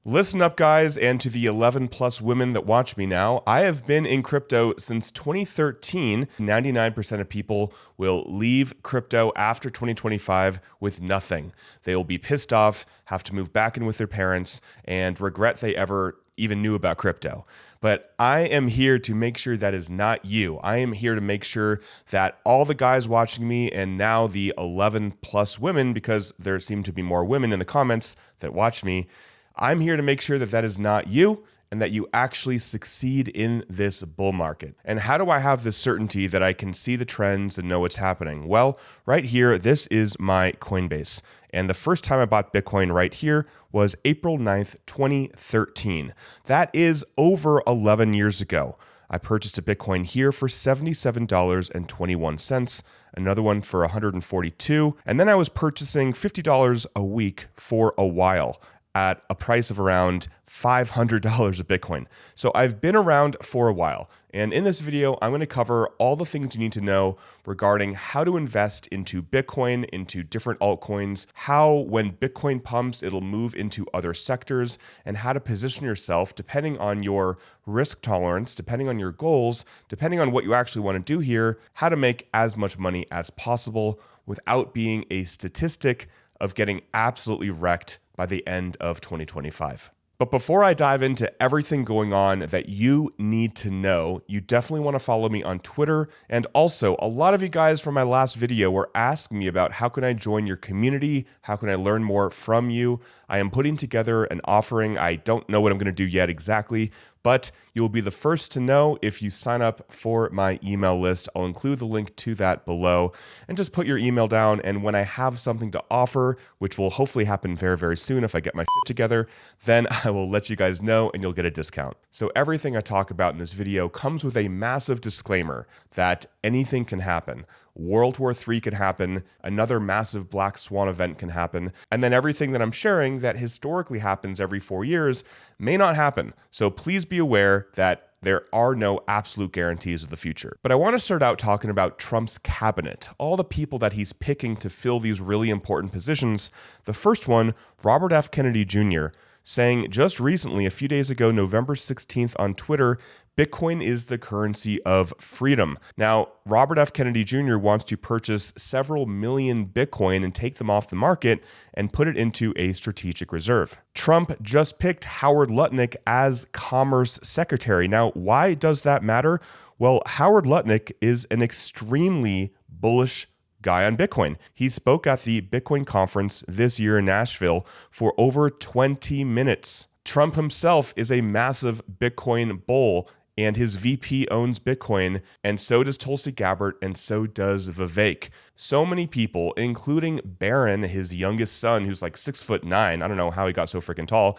Listen up, guys, and to the 11 plus women that watch me now. I have been in crypto since 2013. 99% of people will leave crypto after 2025 with nothing. They will be pissed off, have to move back in with their parents, and regret they ever even knew about crypto. But I am here to make sure that is not you. I am here to make sure that all the guys watching me and now the 11 plus women, because there seem to be more women in the comments that watch me, I'm here to make sure that that is not you and that you actually succeed in this bull market. And how do I have this certainty that I can see the trends and know what's happening? Well, right here, this is my Coinbase. And the first time I bought Bitcoin right here was April 9th, 2013. That is over 11 years ago. I purchased a Bitcoin here for $77.21, another one for $142, and then I was purchasing $50 a week for a while at a price of around $500 a Bitcoin. So I've been around for a while. And in this video, I'm going to cover all the things you need to know regarding how to invest into Bitcoin, into different altcoins, how when Bitcoin pumps, it'll move into other sectors, and how to position yourself depending on your risk tolerance, depending on your goals, depending on what you actually want to do here, how to make as much money as possible without being a statistic of getting absolutely wrecked by the end of 2025. But before I dive into everything going on that you need to know, you definitely want to follow me on Twitter. And also, a lot of you guys from my last video were asking me about how can I join your community? How can I learn more from you? I am putting together an offering. I don't know what I'm going to do yet exactly, but you'll be the first to know if you sign up for my email list. I'll include the link to that below, and just put your email down. And when I have something to offer, which will hopefully happen very, very soon if I get my shit together, then I will let you guys know and you'll get a discount. So everything I talk about in this video comes with a massive disclaimer that anything can happen. World War III could happen, another massive black swan event can happen, and then everything that I'm sharing that historically happens every 4 years may not happen. So please be aware that there are no absolute guarantees of the future. But I want to start out talking about Trump's cabinet, all the people that he's picking to fill these really important positions. The first one, Robert F. Kennedy Jr., saying just recently, a few days ago, November 16th on Twitter, Bitcoin is the currency of freedom. Now, Robert F. Kennedy Jr. wants to purchase several million Bitcoin and take them off the market and put it into a strategic reserve. Trump just picked Howard Lutnick as Commerce Secretary. Now, why does that matter? Well, Howard Lutnick is an extremely bullish guy on Bitcoin. He spoke at the Bitcoin conference this year in Nashville for over 20 minutes. Trump himself is a massive Bitcoin bull, and his VP owns Bitcoin, and so does Tulsi Gabbard, and so does Vivek. So many people, including Barron, his youngest son, who's like 6'9". I don't know how he got so freaking tall.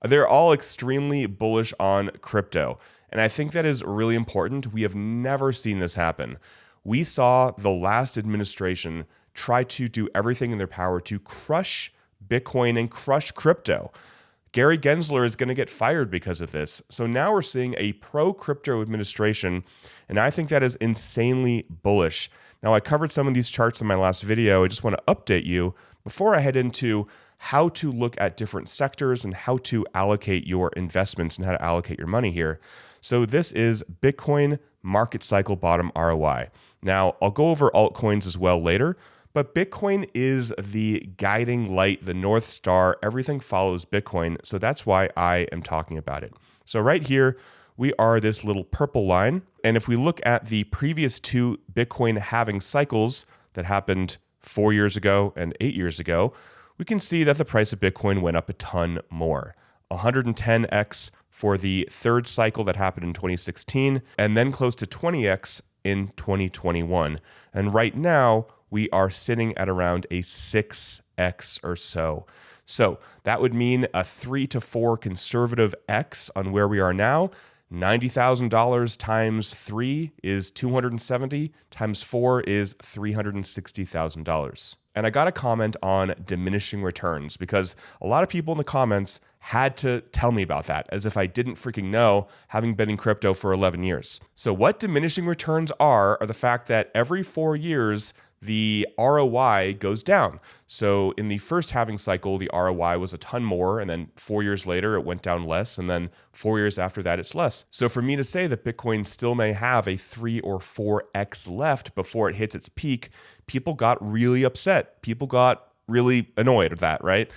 They're all extremely bullish on crypto. And I think that is really important. We have never seen this happen. We saw the last administration try to do everything in their power to crush Bitcoin and crush crypto. Gary Gensler is going to get fired because of this. So now we're seeing a pro-crypto administration, and I think that is insanely bullish. Now, I covered some of these charts in my last video. I just want to update you before I head into how to look at different sectors and how to allocate your investments and how to allocate your money here. So this is Bitcoin market cycle bottom ROI. Now, I'll go over altcoins as well later, but Bitcoin is the guiding light, the North Star. Everything follows Bitcoin, so that's why I am talking about it. So right here, we are this little purple line, and if we look at the previous two Bitcoin halving cycles that happened 4 years ago and 8 years ago, we can see that the price of Bitcoin went up a ton more. 110x for the third cycle that happened in 2016, and then close to 20x in 2021. And right now, we are sitting at around a 6x or so. So that would mean a 3 to 4 conservative X on where we are now. $90,000 times 3 is $270, times 4 is $360,000. And I got a comment on diminishing returns because a lot of people in the comments had to tell me about that as if I didn't freaking know, having been in crypto for 11 years. So what diminishing returns are the fact that every 4 years, the ROI goes down. So in the first halving cycle, the ROI was a ton more, and then 4 years later, it went down less, and then 4 years after that, it's less. So for me to say that Bitcoin still may have a 3 or 4x left before it hits its peak, people got really upset. People got really annoyed at that, right?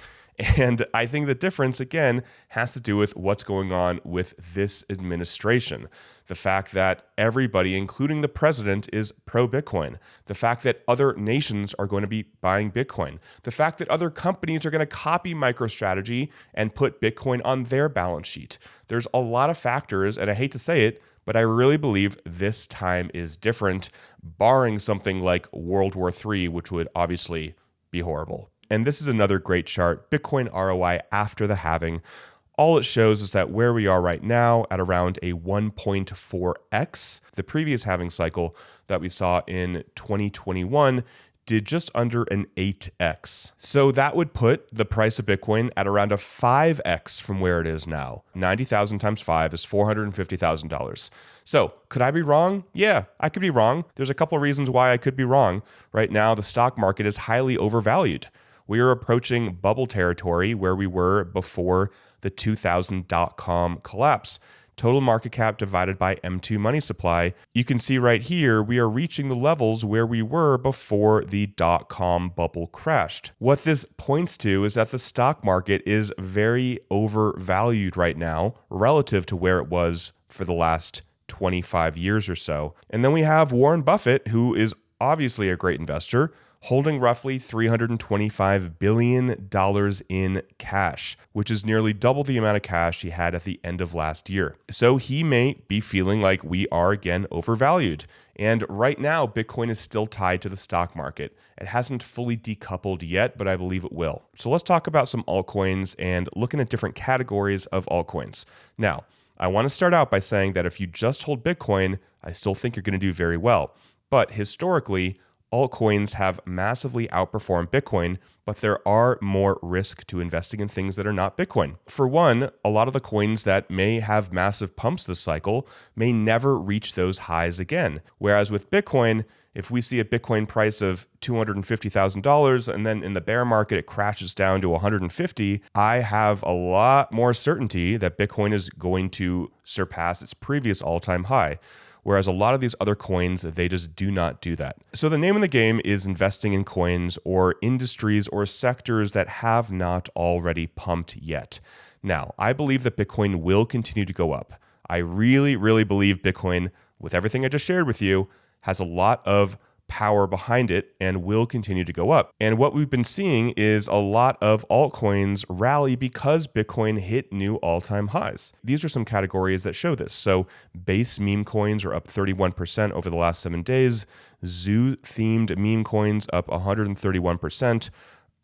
And I think the difference, again, has to do with what's going on with this administration. The fact that everybody, including the president, is pro-Bitcoin. The fact that other nations are going to be buying Bitcoin. The fact that other companies are going to copy MicroStrategy and put Bitcoin on their balance sheet. There's a lot of factors, and I hate to say it, but I really believe this time is different, barring something like World War III, which would obviously be horrible. And this is another great chart, Bitcoin ROI after the halving. All it shows is that where we are right now at around a 1.4x, the previous halving cycle that we saw in 2021 did just under an 8x. So that would put the price of Bitcoin at around a 5x from where it is now. 90,000 times 5 is $450,000. So could I be wrong? Yeah, I could be wrong. There's a couple of reasons why I could be wrong. Right now, the stock market is highly overvalued. We are approaching bubble territory where we were before the 2000 dot-com collapse. Total market cap divided by M2 money supply. You can see right here, we are reaching the levels where we were before the dot-com bubble crashed. What this points to is that the stock market is very overvalued right now relative to where it was for the last 25 years or so. And then we have Warren Buffett, who is obviously a great investor, holding roughly $325 billion in cash, which is nearly double the amount of cash he had at the end of last year. So he may be feeling like we are again overvalued. And right now, Bitcoin is still tied to the stock market. It hasn't fully decoupled yet, but I believe it will. So let's talk about some altcoins and looking at different categories of altcoins. Now, I want to start out by saying that if you just hold Bitcoin, I still think you're going to do very well. But historically, altcoins have massively outperformed Bitcoin, but there are more risk to investing in things that are not Bitcoin. For one, a lot of the coins that may have massive pumps this cycle may never reach those highs again. Whereas with Bitcoin, if we see a Bitcoin price of $250,000 and then in the bear market it crashes down to $150,000, I have a lot more certainty that Bitcoin is going to surpass its previous all-time high. Whereas a lot of these other coins, they just do not do that. So the name of the game is investing in coins or industries or sectors that have not already pumped yet. Now, I believe that Bitcoin will continue to go up. I really, really believe Bitcoin, with everything I just shared with you, has a lot of power behind it and will continue to go up. And what we've been seeing is a lot of altcoins rally because Bitcoin hit new all-time highs. These are some categories that show this. So base meme coins are up 31% over the last 7 days. Zoo-themed meme coins up 131%.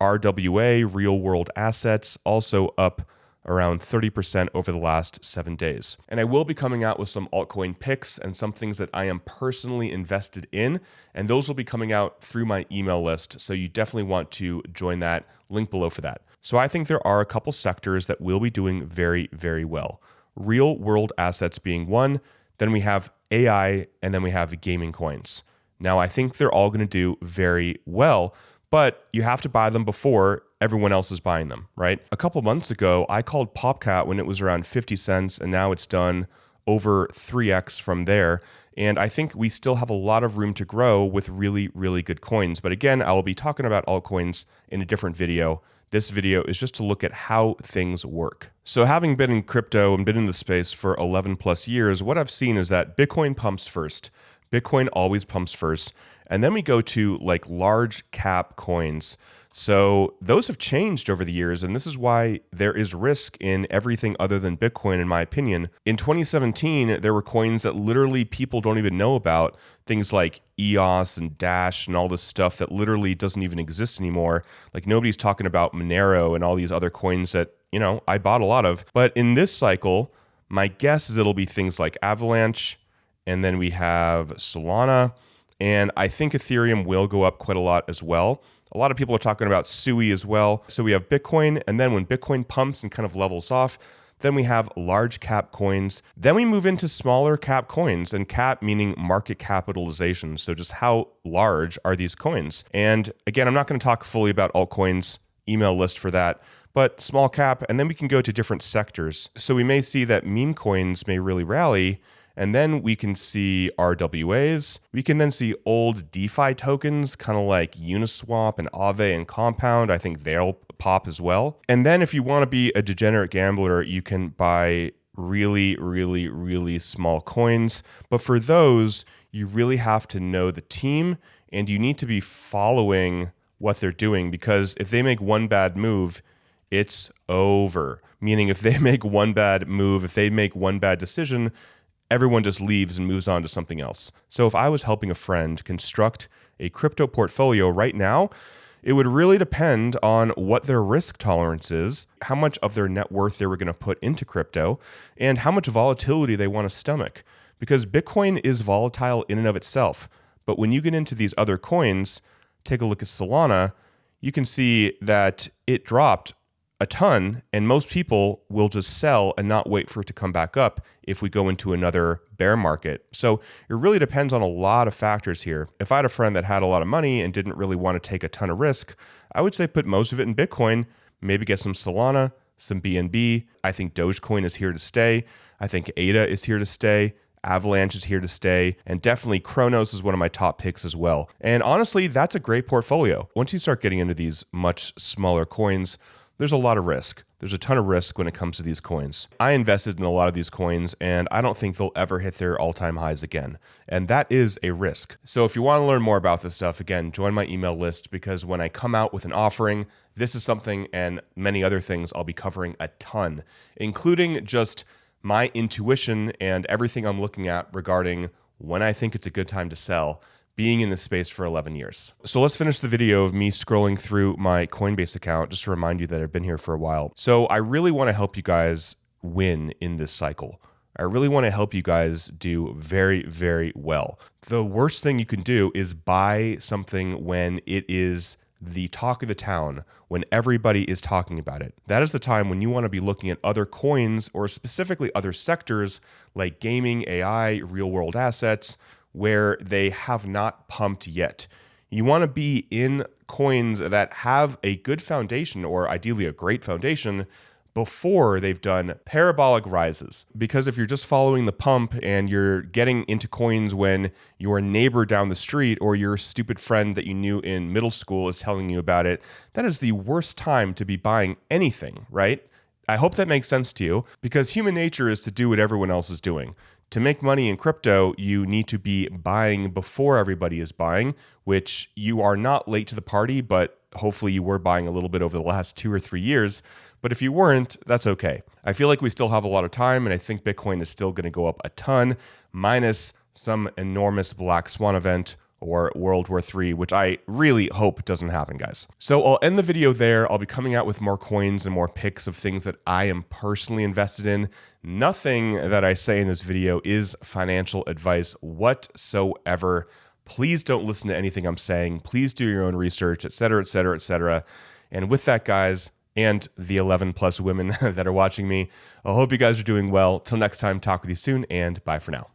RWA, real-world assets, also up around 30% over the last 7 days. And I will be coming out with some altcoin picks and some things that I am personally invested in, and those will be coming out through my email list, so you definitely want to join that. Link below for that. So I think there are a couple sectors that will be doing very, very well. Real world assets being one, then we have AI, and then we have gaming coins. Now I think they're all going to do very well, but you have to buy them before everyone else is buying them, right? A couple months ago, I called PopCat when it was around 50 cents, and now it's done over 3x from there. And I think we still have a lot of room to grow with really, really good coins. But again, I will be talking about altcoins in a different video. This video is just to look at how things work. So having been in crypto and been in the space for 11 plus years, what I've seen is that Bitcoin pumps first. Bitcoin always pumps first. And then we go to like large cap coins. So those have changed over the years, and this is why there is risk in everything other than Bitcoin, in my opinion. In 2017, there were coins that literally people don't even know about, things like EOS and Dash and all this stuff that literally doesn't even exist anymore. Like nobody's talking about Monero and all these other coins that, you know, I bought a lot of. But in this cycle, my guess is it'll be things like Avalanche, and then we have Solana, and I think Ethereum will go up quite a lot as well. A lot of people are talking about SUI as well. So we have Bitcoin, and then when Bitcoin pumps and kind of levels off, Then we have large cap coins. Then we move into smaller cap coins, and cap meaning market capitalization. So just how large are these coins? And again, I'm not going to talk fully about altcoins, email list for that, but small cap, and then we can go to different sectors. So we may see that meme coins may really rally, and then we can see RWAs. We can then see old DeFi tokens, kind of like Uniswap and Aave and Compound. I think they'll pop as well. And then if you want to be a degenerate gambler, you can buy really, really, really small coins. But for those, you really have to know the team, and you need to be following what they're doing, because if they make one bad move, it's over. Meaning if they make one bad move, if they make one bad decision, everyone just leaves and moves on to something else. So if I was helping a friend construct a crypto portfolio right now, it would really depend on what their risk tolerance is, how much of their net worth they were going to put into crypto, and how much volatility they want to stomach. Because Bitcoin is volatile in and of itself. But when you get into these other coins, take a look at Solana, you can see that it dropped a ton, and most people will just sell and not wait for it to come back up if we go into another bear market. So it really depends on a lot of factors here. If I had a friend that had a lot of money and didn't really want to take a ton of risk, I would say put most of it in Bitcoin, maybe get some Solana, some BNB. I think Dogecoin is here to stay. I think ADA is here to stay. Avalanche is here to stay, and definitely Kronos is one of my top picks as well. And honestly, that's a great portfolio. Once you start getting into these much smaller coins, there's a lot of risk. There's a ton of risk when it comes to these coins. I invested in a lot of these coins, and I don't think they'll ever hit their all-time highs again. And that is a risk. So if you want to learn more about this stuff, again, join my email list, because when I come out with an offering, this is something and many other things I'll be covering a ton, including just my intuition and everything I'm looking at regarding when I think it's a good time to sell, being in this space for 11 years. So let's finish the video of me scrolling through my Coinbase account just to remind you that I've been here for a while. So I really want to help you guys win in this cycle. I really want to help you guys do very, very well. The worst thing you can do is buy something when it is the talk of the town, when everybody is talking about it. That is the time when you want to be looking at other coins, or specifically other sectors like gaming, AI, real world assets, where they have not pumped yet. You want to be in coins that have a good foundation, or ideally a great foundation, before they've done parabolic rises. Because if you're just following the pump and you're getting into coins when your neighbor down the street or your stupid friend that you knew in middle school is telling you about it, that is the worst time to be buying anything, right? I hope that makes sense to you, because human nature is to do what everyone else is doing. To make money in crypto, you need to be buying before everybody is buying, which you are not late to the party, but hopefully you were buying a little bit over the last 2 or 3 years. But if you weren't, that's okay. I feel like we still have a lot of time, and I think Bitcoin is still going to go up a ton, minus some enormous black swan event or World War III, which I really hope doesn't happen, guys. So I'll end the video there. I'll be coming out with more coins and more picks of things that I am personally invested in. Nothing that I say in this video is financial advice whatsoever. Please don't listen to anything I'm saying. Please do your own research, et cetera, et cetera, et cetera. And with that, guys, and the 11 plus women that are watching me, I hope you guys are doing well. Till next time, talk with you soon, and bye for now.